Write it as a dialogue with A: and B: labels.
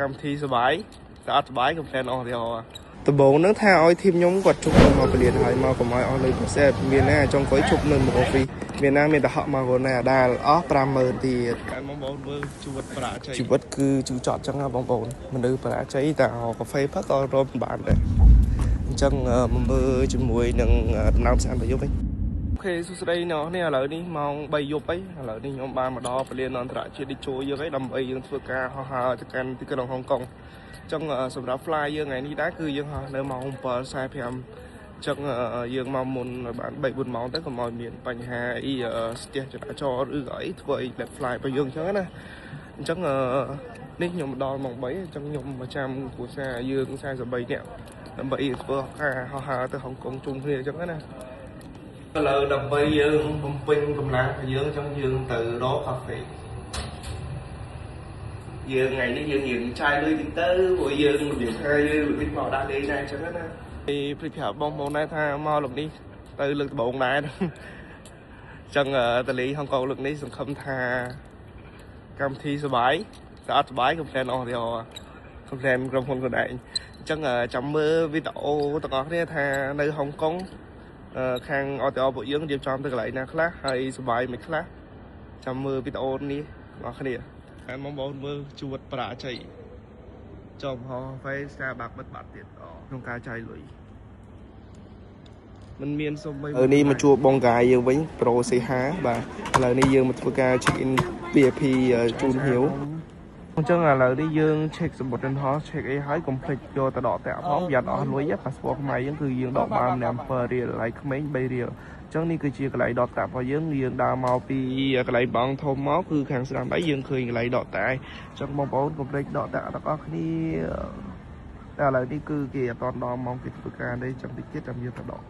A: កម្មវិធីសបាយស្អាតសបាយកំ plan អស់ទាំងអស់ដំបូងនឹងថាឲ្យធីមខ្ញុំគាត់ជប់មកពលានហើយមកកុំឲ្យអស់លុយពិសេសមានណាចង់គាត់ជប់នៅមកអូហ្វីមានណាមានតែហក់មកកូនណាដែលអស់ 50000 ទៀតការបងប្អូនមើលជីវិតប្រាជ័យជីវិតគឺជូរចត់ចឹងណាបងប្អូនមនុស្សប្រាជ័យតែកាហ្វេផឹកក៏រកបានដែរអញ្ចឹងមកមើលជាមួយនឹងដំណើរផ្សារប្រយុទ្ធវិញអូខេសួស្តីអ្នកនេះឥឡូវនេះម៉ោង 3 យប់អីឥឡូវនេះខ្ញុំបានមកដល់ពលានអន្តរជាតិឌីជូយើងអីដើម្បីយើងធ្វើការហោះហើរទៅកាន់ទីក្រុងហុងកុងចឹងសម្រាប់ fly យើងថ្ងៃនេះដែរគឺយើងហោះនៅម៉ោង 7:45 ចឹងយើងមកមុនបាន 3-4 ម៉ោងទៅកុំឲ្យមានបញ្ហាអីស្ទះចរាចរណ៍ឬក៏អីធ្វើអី let fly របស់យើងចឹងណាអញ្ចឹងនេះខ្ញុំដល់ម៉ោង 3 អញ្ចឹងខ្ញុំមកចាំគ្រួសារយើង43នាក់ដើម្បីធ្វើការហោះហើរទៅហុងកុងជុំគ្នាអញ្ចឹងណាឥឡូវដើម្បីយើងបំពេញកម្លាំងរបស់យើងអញ្ចឹងយើងទៅរកកាហ្វេយើងថ្ងៃនេះយើងនិយាយចាយលុយតិចទៅព្រោះយើងរបៀបថាយើងរបៀបមកដាក់លេងដែរអញ្ចឹងណាពីព្រឹកប្រាប់បងប្អូនដែរថាមកលើកនេះទៅលើកដំបូងដែរអញ្ចឹងតលីហុងកុងលើកនេះសង្ឃឹមថាកម្មវិធីសបាយស្អាតសបាយកំ plan អស់ទាំងអស់កំ plan ក្រុមហ៊ុនខ្លួនឯងអញ្ចឹងចាំមើលវីដេអូទាំងអស់គ្នាថានៅហុងកុងខាងអតអពួកយើងរៀបចំទៅកន្លែងណាខ្លះហើយសបាយមិនខ្លះចាំមើលវីដេអូនេះបងប្អូនគ្នាហើយបងប្អូនមើលជីវិតប្រាជ័យចំហហ្វេស្តាបាក់បិទបាត់ទៀតក្នុងការចាយលុយมันមានសុំបីនេះមកជួបបងកាយយើងវិញប្រូសេហាបាទឥឡូវនេះយើងមកធ្វើការ check in VIP ជូនហៀវអញ្ចឹងឥឡូវនេះយើង check សម្បត្តិហោះ check អីហើយកុំភ្លេចយកទៅដកតាក់ផងប្រយ័ត្នអស់លុយប៉ាសពតខ្មែរយើងគឺយើងដកបានម្នាក់7រៀលហើយក្មេង3រៀលអញ្ចឹងនេះគឺជាកន្លែងដកតាក់របស់យើងដើរមកពីកន្លែងបងធំមកគឺខាងស្ដាំដៃយើងឃើញកន្លែងដកតាក់អញ្ចឹងបងប្អូនកុំភ្លេចដកតាក់ទាំងអស់គ្នាតែឥឡូវនេះគឺគេអត់ដល់ម៉ោងគេធ្វើការទេអញ្ចឹងតិចទៀតចាំយើងទៅដក